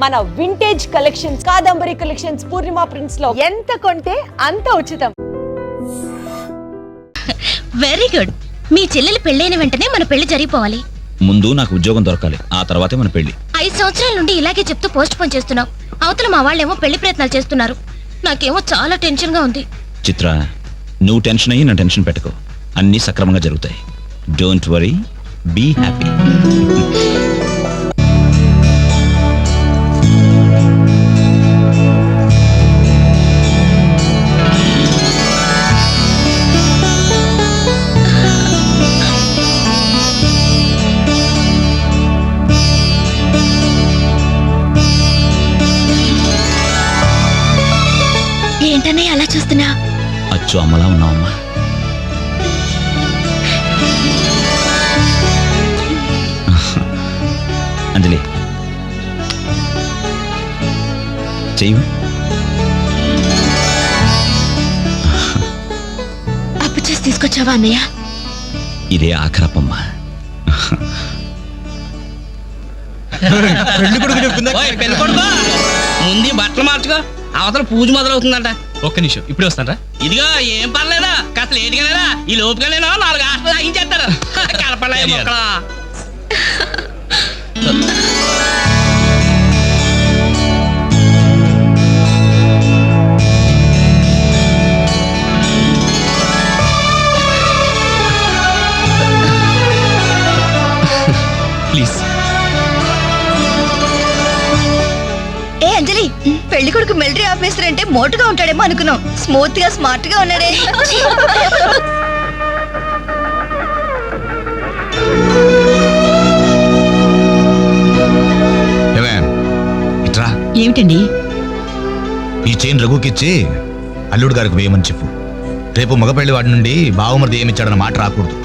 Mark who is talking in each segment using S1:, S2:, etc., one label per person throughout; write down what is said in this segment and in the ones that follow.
S1: మన vintage collections, Kadambari collections, పూర్ణిమ prints లో ఎంత కొంటే అంత ఉచితం.
S2: Very good. మీ చెల్లెలు పెళ్ళైన వెంటనే మన పెళ్లి జరిగిపోవాలి.
S3: ముందు నాకు ఉద్యోగం దొరకాలి, ఆ తర్వాతే మన పెళ్లి. 5
S2: సంవత్సరాల నుండి ఇలాగే చెప్తూ పోస్ట్ పోన్ చేస్తున్నావు. అవతల మా వాళ్ళేమో పెళ్లి ప్రయత్నాలు చేస్తున్నారు. నాకేమో చాలా టెన్షన్ గా ఉంది.
S3: చిత్ర, నువ్వు టెన్షన్ అయ్యి నా టెన్షన్ పెట్టుకో. అన్నీ సక్రమంగా జరుగుతాయి. Don't worry, be happy.
S2: ఏంటనే అలా చూస్తున్నా?
S3: అచ్చు అమ్మలా ఉన్నావమ్మా. అంజలి, చెయ్యి.
S2: అప్పు చేసి తీసుకొచ్చావా అన్నయ్య?
S3: ఇదే ఆఖరపమ్మా.
S4: ముందు బట్టలు మార్చుకో, అవతల పూజ మొదలవుతుందంట.
S5: ఒక్క నిమిషం, ఇప్పుడే వస్తానరా.
S4: ఇదిగో ఏం పర్లేదా, కాస్త లేటుగా ఈ లోపుకెళ్ళేనా 4 హాస్టల్ తాగించేస్తారు. కలపలే మొక్కలా.
S5: ప్లీజ్.
S2: ఏ అంజలి, పెళ్లి కొడుకు మిలిటరీ ఆఫీసర్ అంటే మోటుగా ఉంటాడేమో అనుకున్నాం. స్మూత్ గా స్మార్ట్ గా ఉన్నాడే.
S6: ఇట్రా.
S7: ఏమిటండి?
S6: ఈ చైన్ రఘుకిచ్చి అల్లుడు గారికి వేయమని చెప్పు. రేపు మగపెళ్లి వాడి నుండి బావమరిది ఏమిచ్చాడన్న మాట రాకూడదు.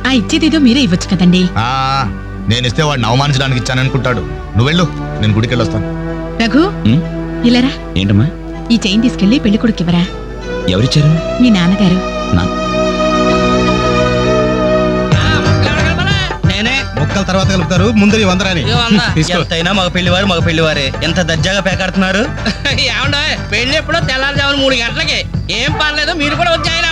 S7: ఆ ఇచ్చేదేదో మీరే ఇవ్వచ్చు కదండి.
S6: నేనిస్తే వాడిని అవమానించడానికి ఇచ్చాననుకుంటాడు. నువ్వు వెళ్ళు, నేను గుడికి వెళ్ళొస్తాను.
S7: రఘు, ఇలారా.
S3: ఏంటమ్మా?
S7: ఈ చైన్ తీసుకెళ్లి పెళ్లి కొడుకు ఇవ్వరా.
S3: ఎవరిచ్చారు?
S7: మీ నాన్నగారు.
S6: మొక్కల తర్వాత కలుపుతారు, ముందు వందరాని
S4: ఎంతైనా మగ పెళ్లివారే ఎంత దర్జాగా పేకాడుతున్నారు. ఏమండ పెళ్లి ఎప్పుడో తెల్లారుజామున 3 గంటలకి. ఏం పర్లేదు, మీరు కూడా వచ్చాయన.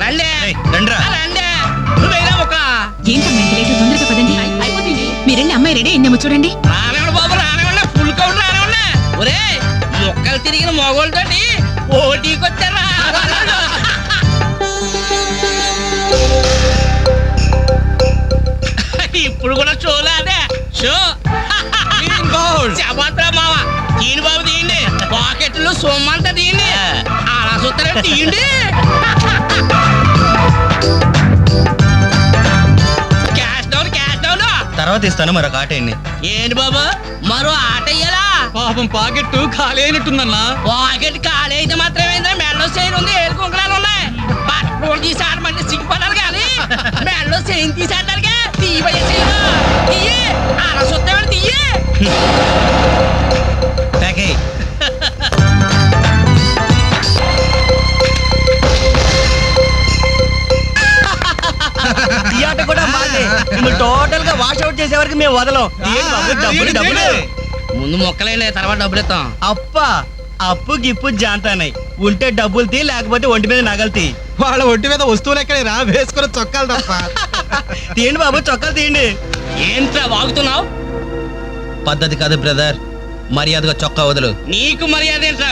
S4: రండి రండి. నువ్వేనా మొక్క?
S7: ఏంటమ్మా ఇంత లేటు? తొందరగా పదండి. అయిపోతుంది. మీరెళ్ళి అమ్మాయి రెడీ అయిందేమో చూడండి.
S4: రానివ్వండి బాబు, రానివ్వండి. ఫుల్ కౌంట్ రానివ్వండి. ఒరే, మొక్కలు తిరిగిన మొగోళ్ళతోటి పోటీకి వచ్చారా? ఇప్పుడు కూడా షోలాదే షో. చెప్పత్రా మావా, తీయండి బాబు, తీయండి. పాకెట్లు సొమ్మంతా తీయండి. అలా చూస్తారా? తీయండి. Cash down, cash down.
S5: తర్వాత ఇస్తాను, మరొక ఆట వేయండి.
S4: ఏంటి బాబు, మరో ఆట అయ్యాలా?
S5: పాపం పాకెట్ ఖాళీ అయినట్టుందన్నా.
S4: పాకెట్ ఖాళీ అయితే మాత్రమేందా? మెడలో చైన్ ఉంది, ఏడు కుంకలాలు ఉన్నాయి. బట్టలు తీసి ఆడమంటే సిగ్గుపడాలి కానీ మెడలో చైన్ తీసి ఆడడానికి తీయబోయే చైన్ తీయి. అలా చూస్తామని తీయి.
S5: ఈ ఆట కూడా మాదే. టోటల్ గా వాష్ అవుట్ చేసే వరకు మేము వదలం. డబ్బులు
S4: ముందు మొక్కలే, తర్వాత డబ్బులు ఇస్తాం.
S5: అప్పు గిప్పు జాంతానాయి. ఉంటే డబ్బులు తీ, లేకపోతే ఒంటి మీద నగలు తీ.
S8: వాళ్ళ ఒంటి మీద వస్తువులు ఎక్కడ రా, వేసుకుని చొక్కాలు తప్ప.
S5: తీయండి బాబు, చొక్కాలు తీయండి.
S4: ఏంట్రా వాగుతున్నావు?
S5: పద్ధతి కాదు బ్రదర్, మర్యాదగా చొక్కా వదులు.
S4: నీకు మర్యాద ఏంట్రా?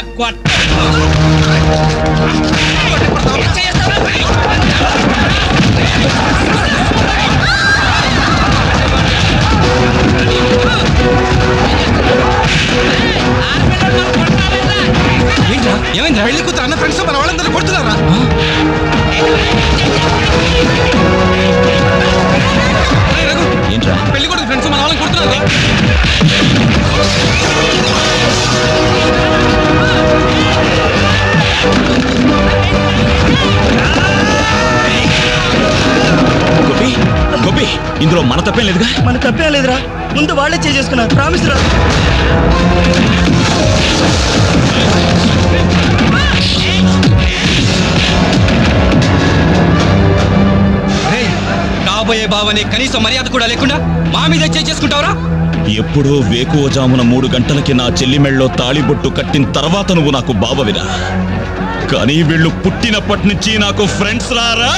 S8: ఏమైంది? పెళ్లి కూతురు అన్న ఫ్రెండ్స్ మన వాళ్ళందరూ కొడుతున్నారా?
S3: ఏంట్రా?
S8: పెళ్లి కొడుకు ఫ్రెండ్స్ మన వాళ్ళని కొడుతున్నారా?
S3: గోపి, ఇందులో మన తప్పేం లేదుగా?
S5: మన తప్పేం లేదురా. ముందు వాళ్ళే చేసుకున్నారు. ప్రామిస్ రా.
S8: కాబోయే బావని కనీసం మర్యాద కూడా లేకుండా మా మీద చేసుకుంటావరా?
S3: ఎప్పుడో వేకువజామున 3 గంటలకి నా చెల్లి మెళ్ళలో తాళిబొట్టు కట్టిన తర్వాత నువ్వు నాకు బావవిరా. కానీ వీళ్ళు పుట్టినప్పటి నుంచి నాకు ఫ్రెండ్స్ రారా.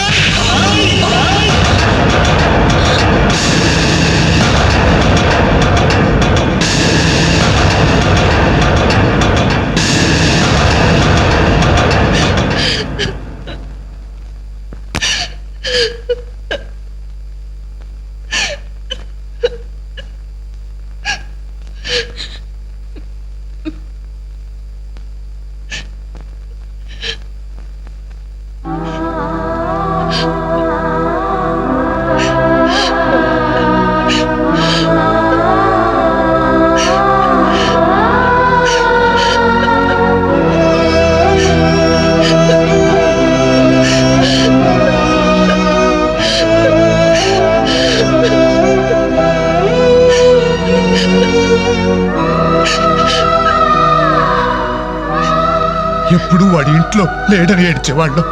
S6: ఎప్పుడు వాడి ఇంట్లో లేడని ఏడ్చేవాళ్ళు.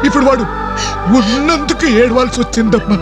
S6: ఇప్పుడు వాడు ఉన్నందుకు ఏడవాల్సి వచ్చిందమ్మా.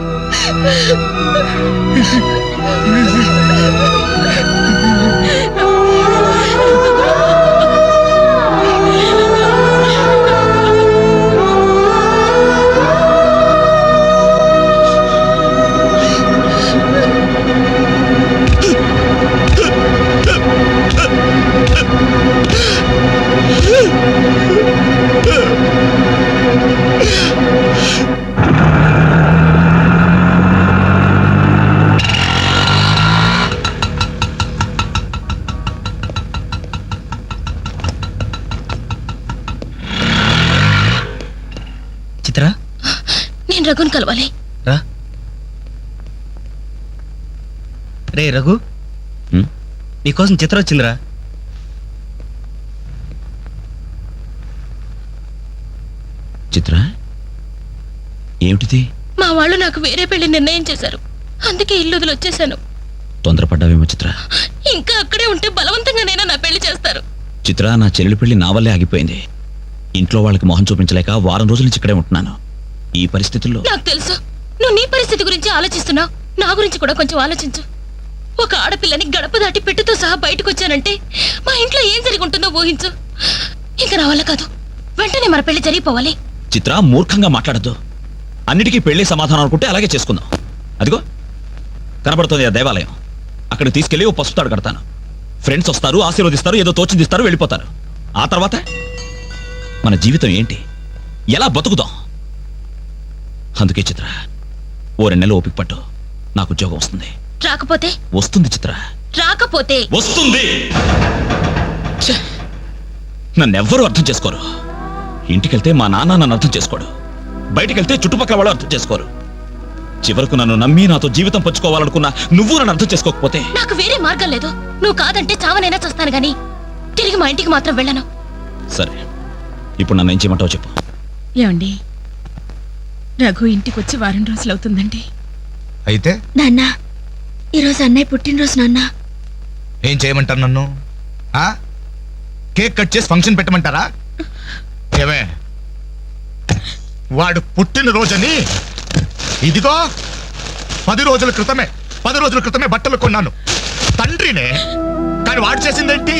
S4: చిత్ర,
S2: నేను రఘుని కలవాలి.
S4: రా. రే రఘు, నీకోసం చిత్ర వచ్చిందిరా.
S3: చిత్ర, ఏమిటిది?
S2: మా వాళ్ళు నాకు వేరే పెళ్లి నిర్ణయం చేశారు. అందుకే ఇల్లు వదిలి వచ్చేసాను.
S3: తొందరపడ్డావేమో చిత్ర.
S2: ఇంకా అక్కడే ఉంటే బలవంతంగానైనా నా పెళ్లి చేస్తారు.
S3: చిత్ర, నా చెల్లెలి పెళ్లి నా వల్లే ఆగిపోయింది. ఇంట్లో వాళ్ళకి మొహం చూపించలేక వారం రోజుల నుంచి ఇక్కడే ఉంటున్నాను. ఈ పరిస్థితుల్లో
S2: నాకు తెలుసు నువ్వు నీ పరిస్థితి గురించి ఆలోచిస్తున్నావు. నా గురించి కూడా కొంచెం ఆలోచించు. ఒక ఆడపిల్లని గడప దాటి పెట్టుతో సహా బయటకు వచ్చానంటే మా ఇంట్లో ఏం జరిగి ఉంటుందో ఊహించు. ఇంకా నా వల్ల కాదు. వెంటనే మన పెళ్లి జరిగిపోవాలి.
S3: చిత్ర, మూర్ఖంగా మాట్లాడద్దు. అన్నిటికీ పెళ్లి సమాధానం అనుకుంటే అలాగే చేసుకుందాం. అదిగో కనబడుతుంది ఆ దేవాలయం. అక్కడికి తీసుకెళ్లి ఓ పసుపు తాడు కడతాను. ఫ్రెండ్స్ వస్తారు, ఆశీర్వదిస్తారు, ఏదో తోచిందిస్తారు, వెళ్ళిపోతారు. ఆ తర్వాత మన జీవితం ఏంటి, ఎలా బతుకుతాం? అందుకే చిత్ర, ఓ 2 నెలలు ఓపిక పట్టు. నాకు ఉద్యోగం వస్తుంది.
S2: రాకపోతే?
S3: వస్తుంది చిత్ర.
S2: రాకపోతే?
S3: వస్తుంది. నన్నెవ్వరూ అర్థం చేసుకోరు. ఇంటికెళ్తే మా నాన్న నన్ను అర్థం చేసుకోడు. బయటికెళ్తే చుట్టుపక్కల వాళ్ళు అర్థం చేసుకోరు. చివరకు నన్ను నమ్మి నాతో జీవితం పంచుకోవాలనుకున్నా నువ్వు నన్ను అర్థం చేసుకోకపోతే?
S2: నాకు వేరే మార్గం లేదు. నువ్వు కాదంటే చావనైనా చస్తాను గాని తిరిగి మా ఇంటికి మాత్రం వెళ్ళను.
S3: సరే, ఇప్పుడు నన్ను ఏం చేయమంటావు చెప్పు.
S7: ఏమండి, రఘు ఇంటికి వచ్చి వారం రోజులు అవుతుందండి.
S6: అయితే
S2: నాన్న, ఈరోజు అన్నయ్య పుట్టినరోజు. నాన్న,
S6: ఏం చేయమంటారు నన్ను? ఆ? కేక్ కట్ చేసి ఫంక్షన్ పెట్టమంటారా? ఏమే, వాడు పుట్టినరోజని ఇదిగో 10 రోజుల క్రితమే బట్టలు కొన్నాను. తండ్రినే. కానీ వాడు చేసిందేంటి?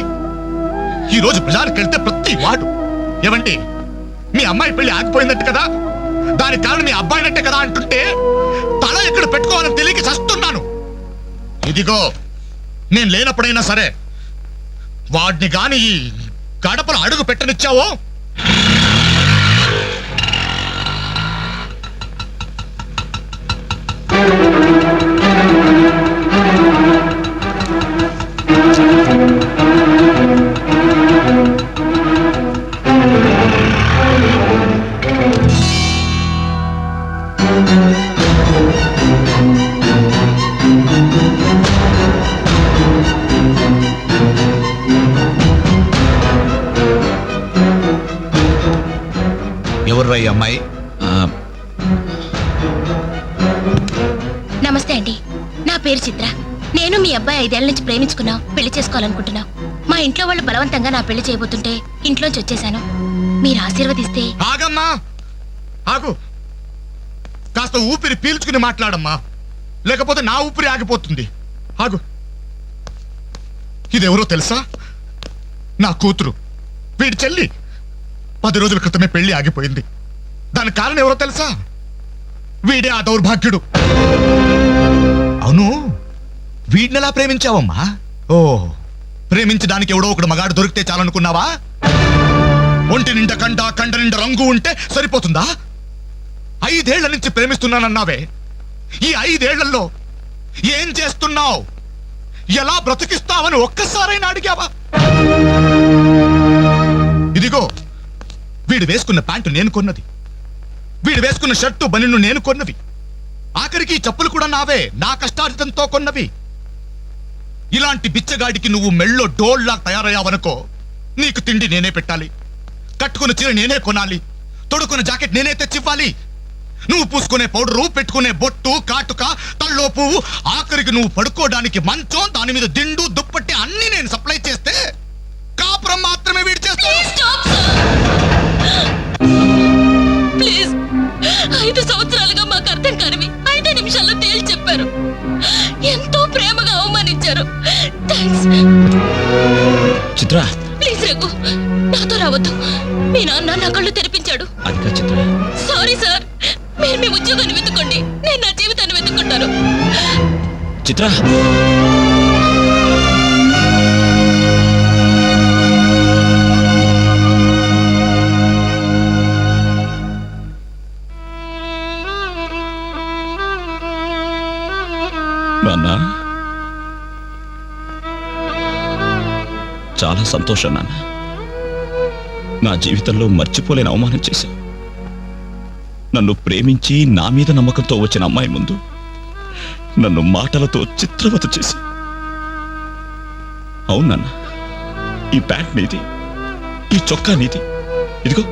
S6: ఈ రోజు బజార్కి వెళ్తే ప్రతి వాడు ఏమండి మీ అమ్మాయి పెళ్లి ఆగిపోయిందంటే కదా, దానికి కారణం మీ అబ్బాయినంటే కదా అంటుంటే తల ఎక్కడ పెట్టుకోవాలని తెలియక చస్తున్నాను. ఇదిగో నేను లేనప్పుడైనా సరే వాడిని గాని ఈ గడపలు అడుగు పెట్టనిచ్చావో ఎవర్రా ఈ అమ్మాయి?
S2: నమస్తే అండి. నా పేరు చిత్ర. నేను మీ అబ్బాయి 5 ఏళ్ల నుంచి ప్రేమించుకున్నాం, పెళ్లి చేసుకోవాలనుకుంటున్నాం. మా ఇంట్లో వాళ్ళు బలవంతంగా నా పెళ్లి చేయబోతుంటే ఇంట్లోంచి వచ్చేసాను. మీరు ఆశీర్వదిస్తే.
S6: ఆగమ్మా, ఆగు. కాస్త ఊపిరి పీల్చుకుని మాట్లాడమ్మా. లేకపోతే నా ఊపిరి ఆగిపోతుంది. ఆగు. ఇదెవరో తెలుసా? నా కూతురు, వీడి చెల్లి. 10 రోజుల క్రితమే పెళ్లి ఆగిపోయింది. దానికి కారణం ఎవరో తెలుసా? వీడే ఆ దౌర్భాగ్యుడు. అవును, వీడినెలా ప్రేమించావమ్మా? ఓ, ప్రేమించడానికి ఎవడో ఒకడు మగాడు దొరికితే చాలనుకున్నావా? ఒంటి నిండా కండ నిండా రంగు ఉంటే సరిపోతుందా? 5 ఏళ్ల నుంచి ప్రేమిస్తున్నానన్నావే, ఈ 5 ఏళ్లలో ఏం చేస్తున్నావు? ఎలా బ్రతికిస్తావని ఒక్కసారైనా అడిగావా? ఇదిగో, వీడు వేసుకున్న ప్యాంటు నేను కొన్నది, వీడు వేసుకున్న షర్టు బనిను నేను కొన్నవి, ఆఖరికి ఈ చెప్పులు కూడా నావే, నా కష్టార్జితంతో కొన్నవి. ఇలాంటి బిచ్చగాడికి నువ్వు మెళ్ళో డోల్లా తయారయ్యావనుకో, నీకు తిండి నేనే పెట్టాలి, కట్టుకున్న చీర నేనే కొనాలి, తొడుకున్న జాకెట్ నేనే తెచ్చివ్వాలి. నువ్వు పూసుకునే పౌడరు, పెట్టుకునే బొట్టు, కాటుక, తల్లో పువ్వు, ఆఖరికి నువ్వు పడుకోవడానికి మంచం, దాని మీద దిండు, దుప్పట్టి అన్ని నేను సప్లై చేస్తే కాపురం మాత్రమే వీడి చేస్తాను.
S2: ప్లీజ్, 5 సంవత్సరాలుగా మాకు అర్థం కానివి 5 నిమిషాల్లో తేల్చి చెప్పారు. ఎంతో ప్రేమగా అవమానించారు. థాంక్స్.
S3: చిత్ర,
S2: ప్లీజ్ రఘు, నాతో రావద్దు. మీ నాన్న నా కళ్ళు తెరిపించాడు.
S3: అది కాదు చిత్ర.
S2: సారీ సార్, మీరు మీ ఉద్యోగాన్ని వెతుక్కోండి, నేను నా జీవితాన్ని వెతుక్కుంటాను.
S3: చిత్ర, నాన్న, చాలా సంతోషం నాన్న. నా జీవితంలో మర్చిపోలేని అవమానం చేశావు. నన్ను ప్రేమించి నా మీద నమ్మకంతో వచ్చిన అమ్మాయి ముందు నన్ను మాటలతో చిత్రవత చేసి. అవునన్న, ఈ ప్యాంట్ నీది, ఈ చొక్కా నీది, ఇదిగో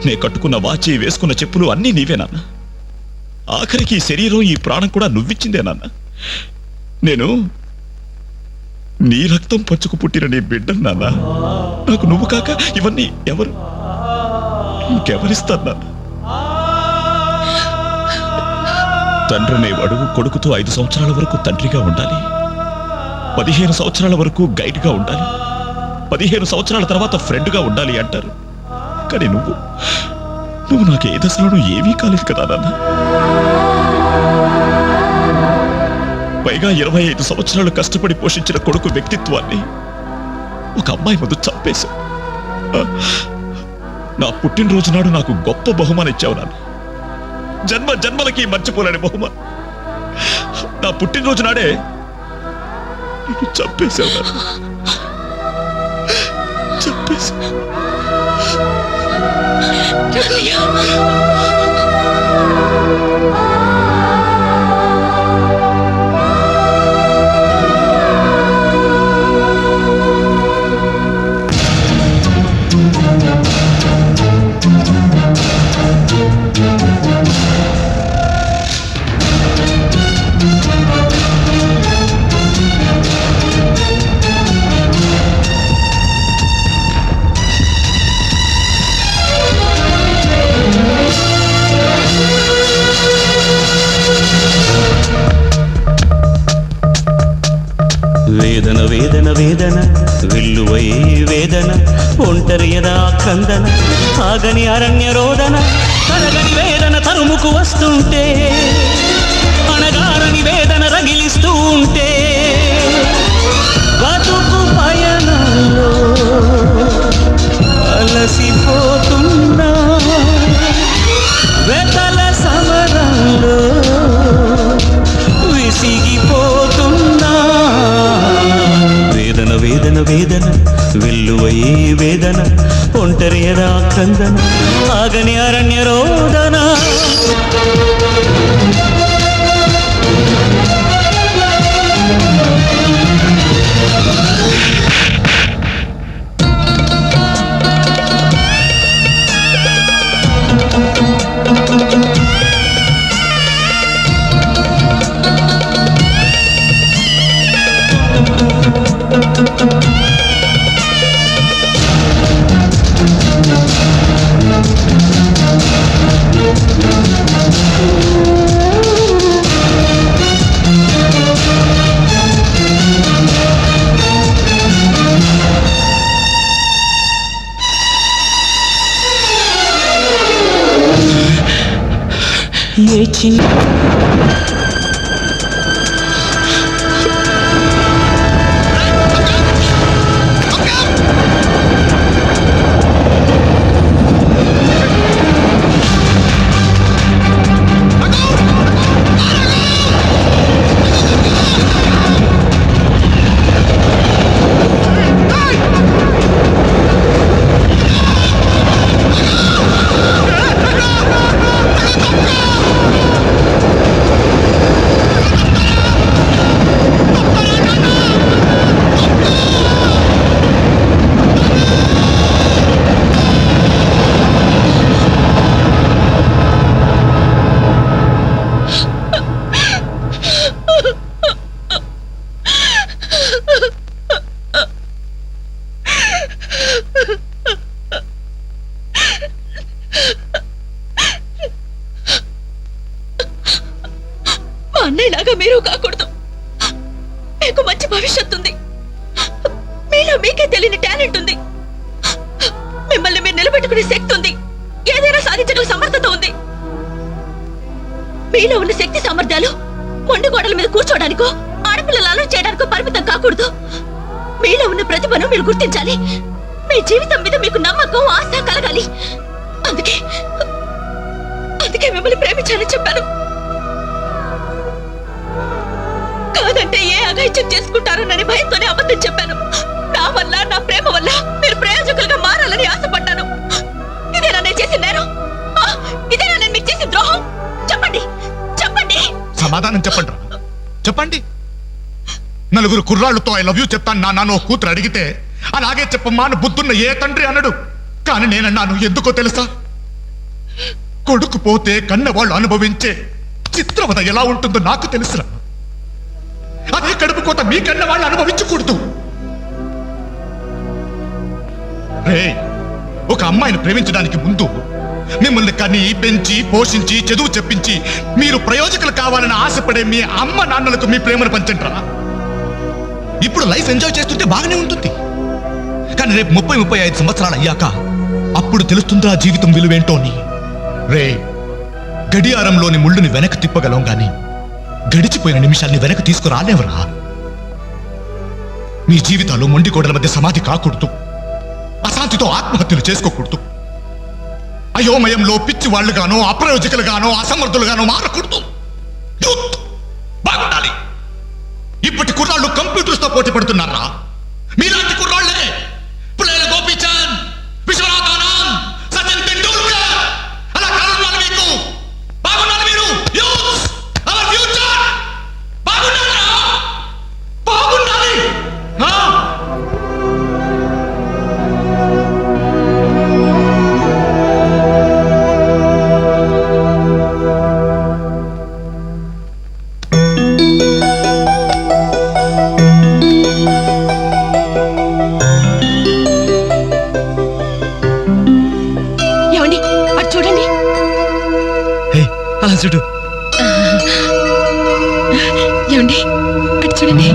S3: నే కట్టుకున్న వాచి, వేసుకున్న చెప్పులు అన్నీ నీవేనన్న. ఆఖరికి ఈ శరీరం, ఈ ప్రాణం కూడా నువ్విచ్చిందేనన్న. నేను నీ రక్తం పంచుకు పుట్టిన నీ బిడ్డను నాన్న. నాకు నువ్వు కాక ఇవన్నీ ఎవరు, ఇంకెవరిస్తారు నాన్న? తండ్రి అనేవాడు కొడుకుతో 5 సంవత్సరాల వరకు తండ్రిగా ఉండాలి, 15 సంవత్సరాల వరకు గైడ్గా ఉండాలి, 15 సంవత్సరాల తర్వాత ఫ్రెండ్గా ఉండాలి అంటారు. కానీ నువ్వు నాకు ఏ దశలోనూ ఏమీ కాలేదు కదా నాన్న. పైగా 25 సంవత్సరాలు కష్టపడి పోషించిన కొడుకు వ్యక్తిత్వాన్ని ఒక అమ్మాయి ముందు చంపేశావు. నా పుట్టినరోజు నాడు నాకు గొప్ప బహుమానం ఇచ్చావు నాన్న. జన్మలకి మర్చిపోలేని బహుమానం. నా పుట్టినరోజు నాడే నేను చంపేశావు నాన్న. చంపేశావు.
S5: వేదన వేదన వేదన వెల్లువై వేదన ఒంటరి యదా కందన ఆగని అరణ్య రోదన తరగని వేదన తరుముకు వస్తుంటే అణగారని వేదన రగిలిస్తూ ఉంటే బతుకు పయనంలో అలసిపోతున్నా వెతల సమరంలో విసిగిపోతున్నా వేదన వేదన వేదన వెల్లువై వేదన ఒంటరి యదా కందన ఆగని అరణ్య రోదన ఏ చిన్న
S2: మా అన్నయ్యలాగా మీరు కాకూడదు. మీకు మంచి భవిష్యత్తు ఉంది. మీలో మీకే తెలియని టాలెంట్ ఉంది. మిమ్మల్ని మీరు నిలబెట్టుకునే శక్తి ఉంది. ఏదైనా సాధించగల సమర్థత ఉంది. మీలో ఉన్న శక్తి సామర్థ్యాలు మొండి గోడల మీద కూర్చోడానికో ఆడపిల్లలు అలవాటు చేయడానికో పరిమితం కాకూడదు. మీలో ఉన్న ప్రతిభను మీరు గుర్తించాలి. మీ జీవితం మీద మీకు నమ్మకం, ఆశ కలగాలి. అందుకే అందుకే మిమ్మల్ని ప్రేమించాలని చెప్పాను. కాదంటే ఏ అఘాయిత్యం చేసుకుంటారోనని భయంతోనే అబద్ధం చెప్పాను. నా వల్ల, నా ప్రేమ వల్ల మీరు ప్రయోజకులుగా మారాలని ఆశపడ్డాను. ఇదేనా నేను చేసిన నేరం? ఇదేనా నేను మీకు చేసిన ద్రోహం? చెప్పండి, చెప్పండి.
S6: సమాధానం చెప్పండి. చెప్పండి. నలుగురు కుర్రాళ్ళతో ఐ లవ్ యూ చెప్తాను నాన్న కూతురు అడిగితే అలాగే చెప్పమ్మా అని బుద్ధున్న ఏ తండ్రి అన్నాడు. కానీ నేనన్నాను. ఎందుకో తెలుసా? కొడుకు పోతే కన్నవాళ్ళు అనుభవించే చిత్రవద ఎలా ఉంటుందో నాకు తెలుసురా. అదే కడుపు కోత మీ కన్న వాళ్ళు అనుభవించకూడదు. రే, ఒక అమ్మాయిని ప్రేమించడానికి ముందు మిమ్మల్ని కని పెంచి పోషించి చదువు చెప్పించి మీరు ప్రయోజకులు కావాలని ఆశపడే మీ అమ్మ నాన్నలకు మీ ప్రేమను పంచండిరా. ఇప్పుడు లైఫ్ ఎంజాయ్ చేస్తుంటే బాగానే ఉంటుంది. కానీ రేపు 30-35 సంవత్సరాలు అయ్యాక అప్పుడు తెలుస్తుందిరా జీవితం విలువేంటో అని. రే, గడియారంలోని ముళ్ళుని వెనక్కి తిప్పగలం గాని గడిచిపోయిన నిమిషాల్ని వెనక్కి తీసుకురాలేవరా. మీ జీవితాలు మొండి కోడల మధ్య సమాధి కాకూడదు. అశాంతితో ఆత్మహత్యలు చేసుకోకూడదు. అయోమయంలో పిచ్చి వాళ్ళుగానో అప్రయోజకులుగానో అసమర్థులుగానో మారకూడదు. యూత్ బాగుండాలి. ఇప్పటి కుర్రాళ్ళు కంప్యూటర్స్ తో పోటీ పడుతున్నారా? మీలాంటి కుర్రాళ్ళే పుల్లెల గోపీచంద్, విశ్వనాథ్ ఆనంద్, సచిన్ టెండూల్కర్ అలా కారణాలు మీకు. బాగుండాలి మీరు. Youth our future. బాగుండాలి, బాగుండాలి.
S2: ఏమండి, అటు చూడండి.
S6: అలా చూడు.
S2: ఏమండి, అటు చూడండి.